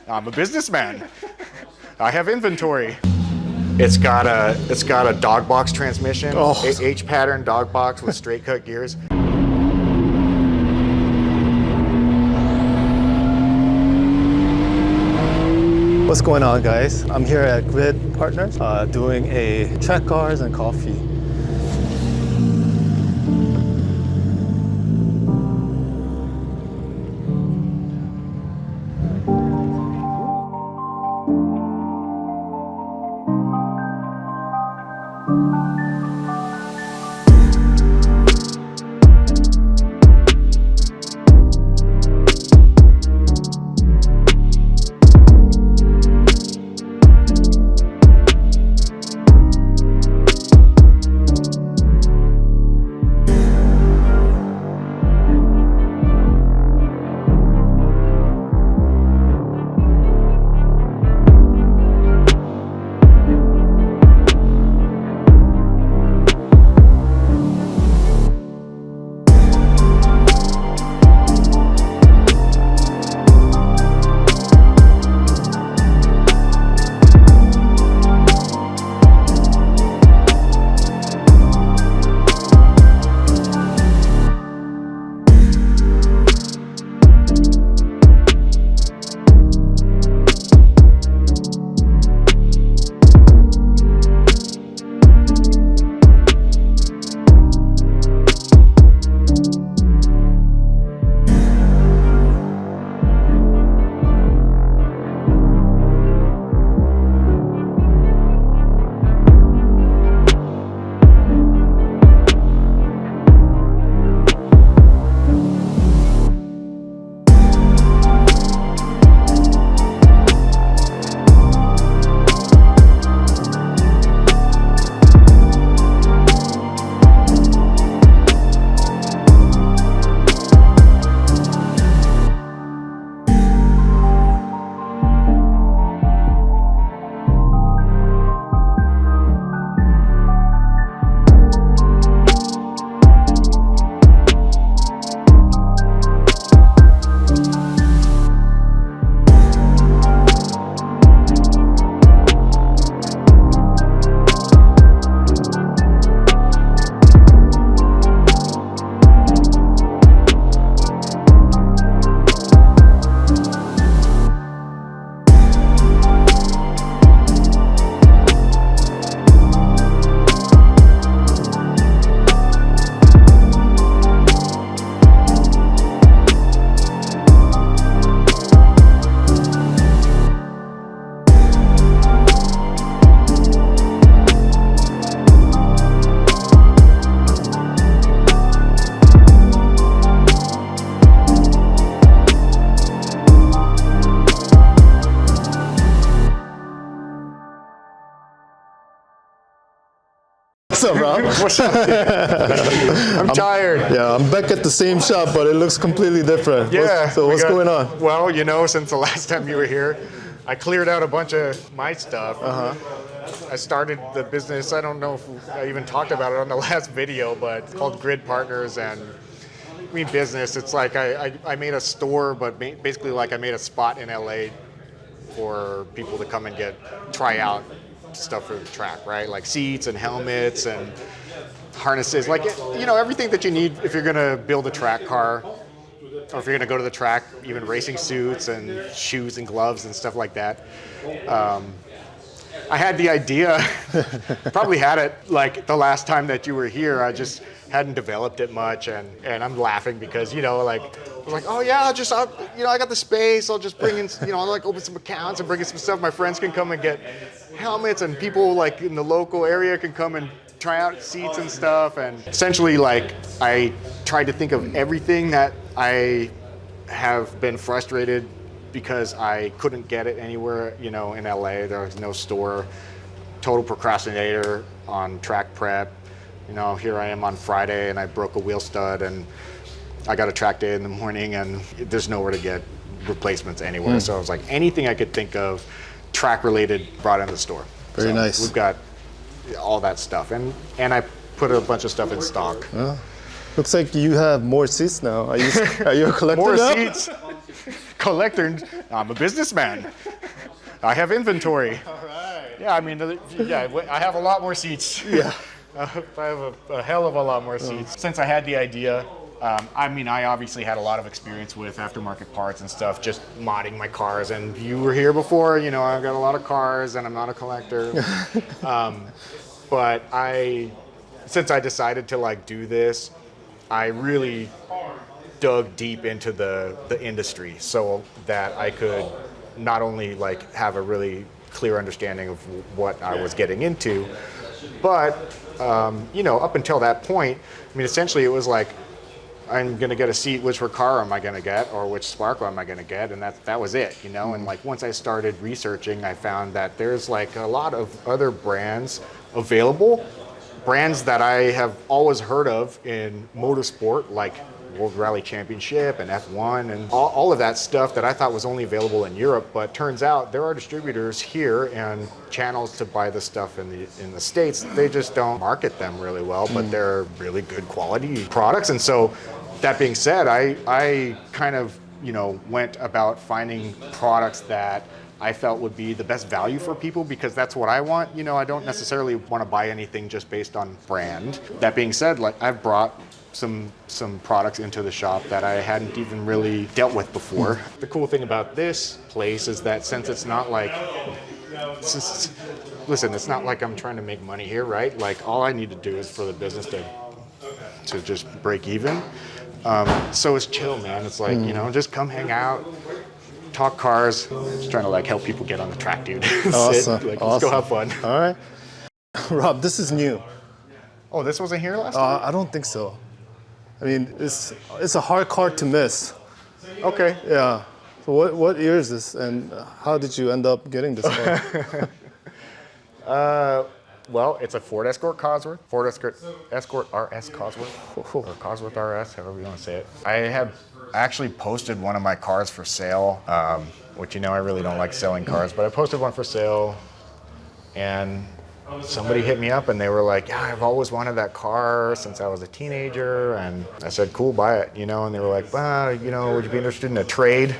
I'm a businessman. I have inventory. It's got a dog box transmission, H pattern dog box with straight cut gears. What's going on, guys? I'm here at Grid Partners doing a track cars and coffee. What's up, Rob? What's up? I'm tired. Yeah, I'm back at the same shop, but it looks completely different. Yeah. What's going on? Well, you know, since the last time you were here, I cleared out a bunch of my stuff. I started the business, I don't know if I even talked about it on the last video, but it's called Grid Partners, and I mean business, it's like I made a store, but basically like I made a spot in LA for people to come and try out stuff for the track, right? Like seats and helmets and harnesses, like, you know, everything that you need if you're gonna build a track car, or if you're gonna go to the track, even racing suits and shoes and gloves and stuff like that. I had the idea, probably had it like the last time that you were here, I just hadn't developed it much, and I'm laughing because, you know, like, I was like, oh yeah, you know, I got the space, I'll just bring in, you know, I'll like open some accounts and bring in some stuff, my friends can come and get helmets, and people like in the local area can come and try out seats and stuff, and essentially like I tried to think of everything that I have been frustrated because I couldn't get it anywhere, you know, in LA. There was no store. Total procrastinator on track prep. You know, here I am on Friday and I broke a wheel stud and I got a track day in the morning and there's nowhere to get replacements anywhere. So I was like, anything I could think of track related brought into the store. Very nice. We've got all that stuff, and I put a bunch of stuff in stock. Looks like you have more seats now. Are you a collector More now? seats. collector. I'm a businessman. I have inventory. All right. Yeah, I mean, yeah, I have a lot more seats. Yeah. I have a hell of a lot more seats. Since I had the idea, I mean, I obviously had a lot of experience with aftermarket parts and stuff, just modding my cars. And you were here before, you know, I've got a lot of cars and I'm not a collector. But since I decided to like do this, I really dug deep into the industry so that I could not only like have a really clear understanding of what I was getting into, but you know, up until that point, I mean, essentially it was like, I'm gonna get a seat, which car am I gonna get, or which sparkle am I gonna get, and that was it, you know. And like once I started researching, I found that there's like a lot of other brands available, brands that I have always heard of in motorsport, like World Rally Championship and F1 and all of that stuff that I thought was only available in Europe, but turns out there are distributors here and channels to buy the stuff in the States. They just don't market them really well, but they're really good quality products. And so that being said, I kind of, you know, went about finding products that I felt would be the best value for people, because that's what I want. You know, I don't necessarily want to buy anything just based on brand. That being said, like I've brought some products into the shop that I hadn't even really dealt with before. The cool thing about this place is that since it's not like, listen, it's not like I'm trying to make money here, right? Like all I need to do is for the business to just break even. So it's chill, man. It's like, you know, just come hang out, talk cars. Just trying to like help people get on the track, dude. Awesome. Like, awesome. Let's go have fun. All right. Rob, this is new. Oh, this wasn't here last time? I don't think so. I mean, it's a hard car to miss. Okay. Yeah. So what year is this, and how did you end up getting this car? Well, it's a Ford Escort Cosworth, Ford Escort RS Cosworth, or Cosworth RS, however you want to say it. I have actually posted one of my cars for sale, which, you know, I really don't like selling cars, but I posted one for sale, and somebody hit me up and they were like, yeah, I've always wanted that car since I was a teenager. And I said, cool, buy it, you know. And they were like, well, you know, would you be interested in a trade?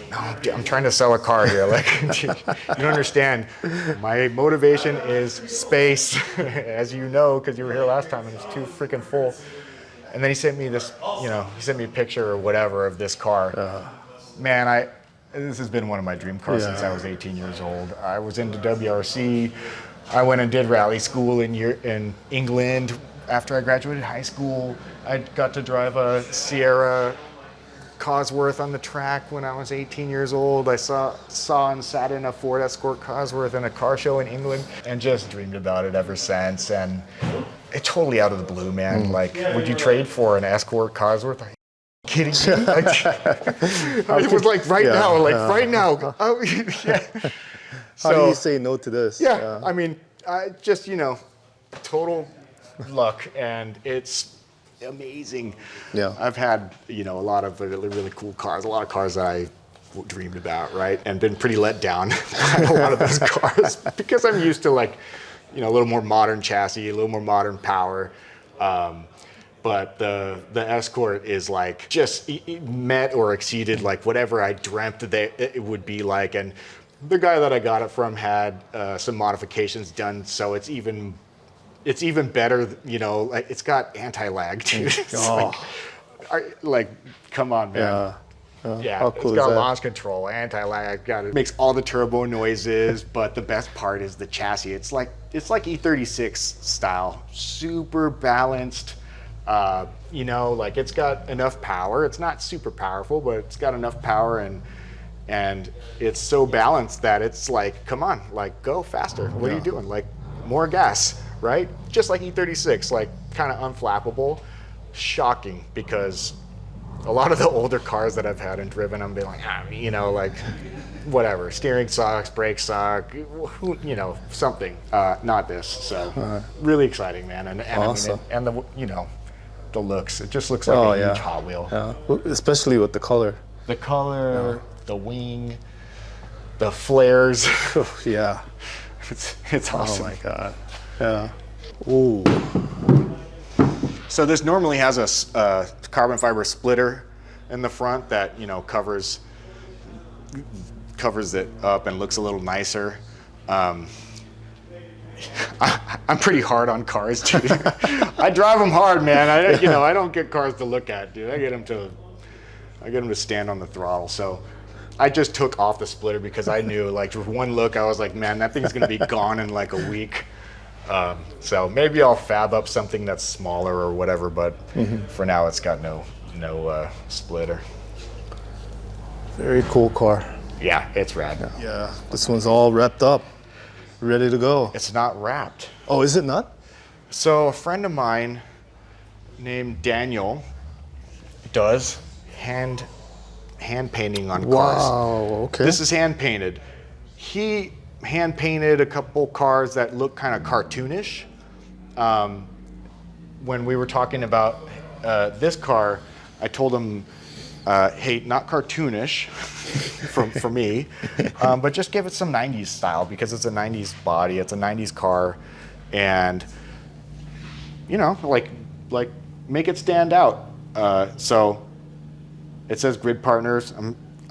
No, I'm trying to sell a car here. Like, you don't understand. My motivation is space, as you know, because you were here last time and it was too freaking full. And then he sent me this, you know, he sent me a picture or whatever of this car. Man, this has been one of my dream cars since I was 18 years old. I was into WRC. I went and did rally school in England. After I graduated high school, I got to drive a Sierra Cosworth on the track when I was 18 years old. I saw and sat in a Ford Escort Cosworth in a car show in England and just dreamed about it ever since. And it's totally out of the blue, man. Like, would you trade for an Escort Cosworth? Are you kidding me? Like, it was like right now, like right now. Oh, yeah. How do you say no to this? Yeah, I mean, I just, you know, total luck, and it's amazing. Yeah. I've had, you know, a lot of really, really cool cars, a lot of cars that I dreamed about, right? And been pretty let down by a lot of those cars because I'm used to, like, you know, a little more modern chassis, a little more modern power. But the Escort is like just met or exceeded like whatever I dreamt that it would be like. And the guy that I got it from had some modifications done, so it's even better. You know, like it's got anti-lag, dude. It's like, come on, man. Yeah, how cool it's got is that? launch control, anti-lag. It makes all the turbo noises, but the best part is the chassis. It's like E36 style, super balanced. You know, like it's got enough power. It's not super powerful, but it's got enough power and it's so balanced that it's like, come on, like go faster. What are you doing? Like more gas, right? Just like E36, like kind of unflappable. Shocking, because a lot of the older cars that I've had and driven, I'm being like, you know, like whatever, steering sucks, brakes suck, you know, something. Not this. So really exciting, man. And awesome. I mean, and the, you know, the looks, it just looks like a huge Hot Wheel. Yeah, especially with the color. The color, the wing, the flares. Yeah. It's awesome. Oh my God. Yeah. Ooh. So this normally has a carbon fiber splitter in the front that, you know, covers covers it up and looks a little nicer. I'm pretty hard on cars, dude. I drive them hard, man. I don't get cars to look at, dude. I get them to stand on the throttle. So I just took off the splitter because I knew, like, with one look, I was like, man, that thing's gonna be gone in like a week. So maybe I'll fab up something that's smaller or whatever, but for now it's got no splitter. Very cool car. Yeah, it's rad. Yeah, this one's all wrapped up, ready to go. It's not wrapped. Oh, is it not? So a friend of mine named Daniel does hand painting on cars. Wow, okay. This is hand painted. He hand painted a couple cars that look kind of cartoonish. When we were talking about this car, I told him, hey, not cartoonish for me, but just give it some 90s style because it's a 90s body, it's a 90s car, and like make it stand out. So it says Grid Partners.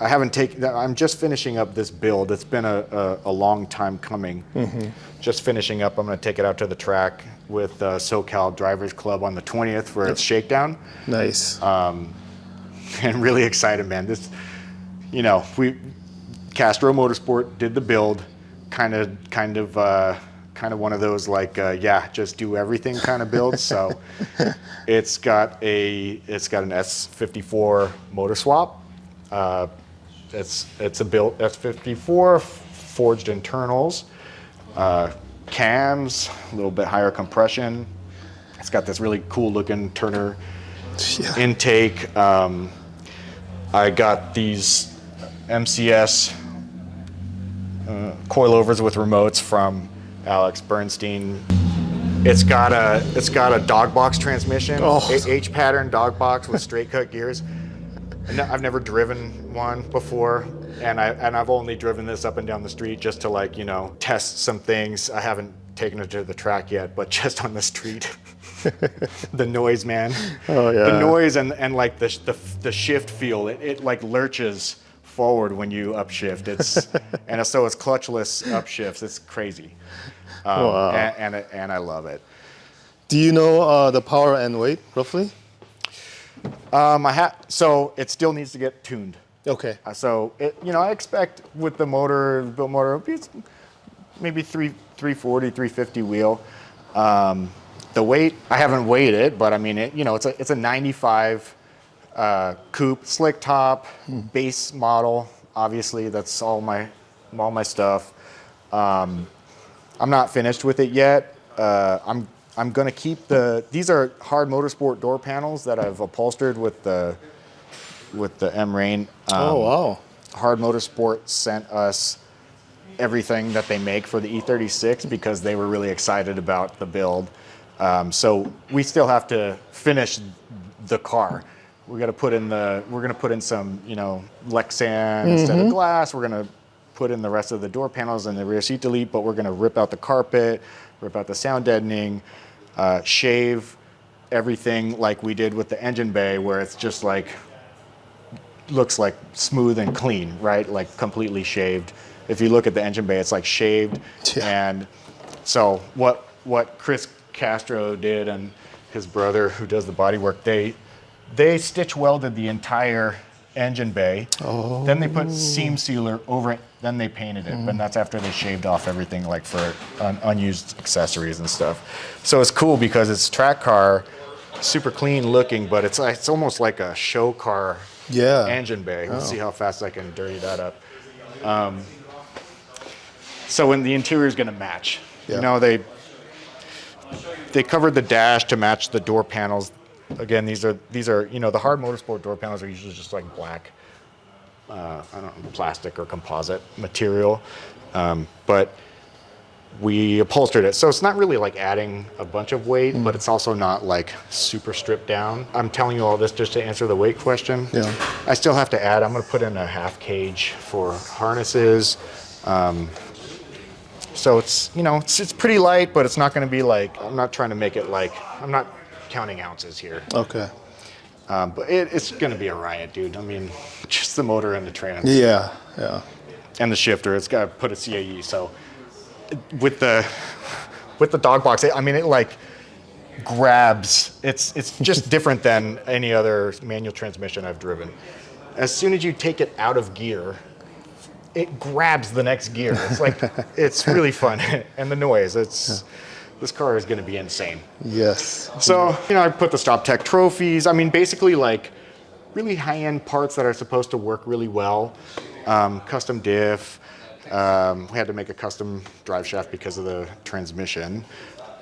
I'm just finishing up this build. It's been a long time coming. Just finishing up. I'm going to take it out to the track with SoCal Drivers Club on the 20th for its shakedown. Nice. And really excited, man. Castro Motorsport did the build, kind of one of those like just do everything kind of builds. So it's got an S54 motor swap. It's a built S54 forged internals, cams, a little bit higher compression. It's got this really cool looking Turner intake. I got these MCS coilovers with remotes from Alex Bernstein. It's got a dog box transmission, H pattern dog box with straight cut gears. I've never driven one before, and I've only driven this up and down the street just to test some things. I haven't taken it to the track yet, but just on the street. The noise, man. Oh yeah. The noise and like the shift feel. It like lurches forward when you upshift. So it's clutchless upshifts. It's crazy. Wow. And I love it. Do you know the power and weight roughly? So it still needs to get tuned. Okay. So I expect with the motor, it's maybe 340, 350 wheel. The weight, I haven't weighed it, but I mean, it's a 95 coupe, slick top, base model. Obviously, that's all my stuff. I'm not finished with it yet. I'm gonna keep these are hard motorsport door panels that I've upholstered with the M-Rain. Oh wow! Hard Motorsport sent us everything that they make for the E36 because they were really excited about the build. So we still have to finish the car. We're gonna put in some Lexan instead of glass. We're gonna put in the rest of the door panels and the rear seat delete, but we're gonna rip out the carpet, rip out the sound deadening, shave everything like we did with the engine bay, where it's just like looks like smooth and clean, right? Like completely shaved. If you look at the engine bay, it's like shaved. Yeah. And so what Chris Castro did and his brother who does the body work, they stitch welded the entire engine bay. Oh. Then they put seam sealer over it. Then they painted it. And that's after they shaved off everything like for unused accessories and stuff. So it's cool because it's track car, super clean looking, but it's almost like a show car engine bay. We'll see how fast I can dirty that up. So when the interior is going to match, they covered the dash to match the door panels. Again, these are the hard motorsport door panels are usually just like black, plastic or composite material, but we upholstered it. So it's not really like adding a bunch of weight, but it's also not like super stripped down. I'm telling you all this just to answer the weight question. Yeah. I still have to add, I'm going to put in a half cage for harnesses. So it's pretty light, but it's not going to be like, I'm not trying to make it like, I'm not counting ounces here. Okay. But it's going to be a riot, dude. I mean, just the motor and the trans. Yeah, yeah. And the shifter, it's got to put a CAE. So with the dog box, I mean, it like grabs. It's just different than any other manual transmission I've driven. As soon as you take it out of gear, it grabs the next gear. It's like, it's really fun. And the noise, this car is going to be insane. Yes. So, you know, I put the Stop Tech trophies. I mean, basically like really high-end parts that are supposed to work really well. Custom diff. We had to make a custom drive shaft because of the transmission.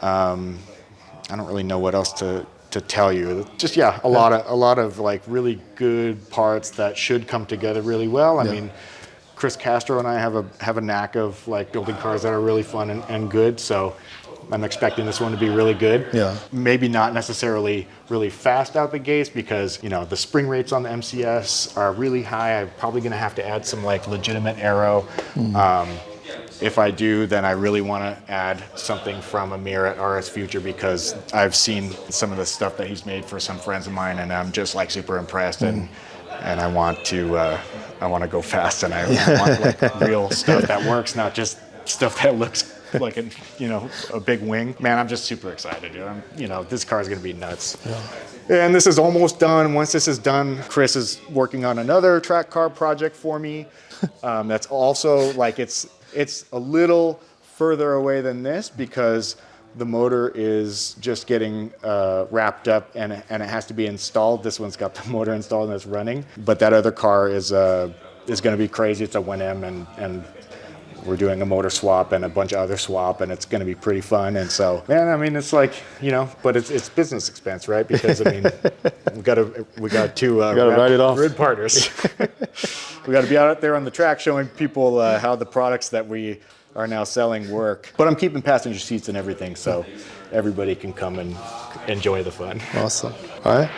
I don't really know what else to tell you. Just, yeah, a lot of like really good parts that should come together really well. I mean, Chris Castro and I have a knack of like building cars that are really fun and good. So I'm expecting this one to be really good. Yeah. Maybe not necessarily really fast out the gates because, you know, the spring rates on the MCS are really high. I'm probably going to have to add some like legitimate aero. If I do, then I really want to add something from Amir at RS Future because I've seen some of the stuff that he's made for some friends of mine, and I'm just like super impressed. And I want to go fast, and I want like real stuff that works, not just stuff that looks like a big wing. Man, I'm just super excited. You know, this car is going to be nuts. Yeah. And this is almost done. Once this is done, Chris is working on another track car project for me. That's also like it's a little further away than this because the motor is just getting wrapped up and it has to be installed. This one's got the motor installed and it's running. But that other car is going to be crazy. It's a 1M and we're doing a motor swap and a bunch of other swap, and it's going to be pretty fun. And so, man, I mean, it's like, you know, but it's business expense, right? Because I mean, we got two grid partners. We got to be out there on the track showing people how the products that we are now selling work. But I'm keeping passenger seats and everything, so everybody can come and enjoy the fun. Awesome. All right.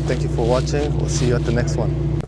Thank you for watching. We'll see you at the next one.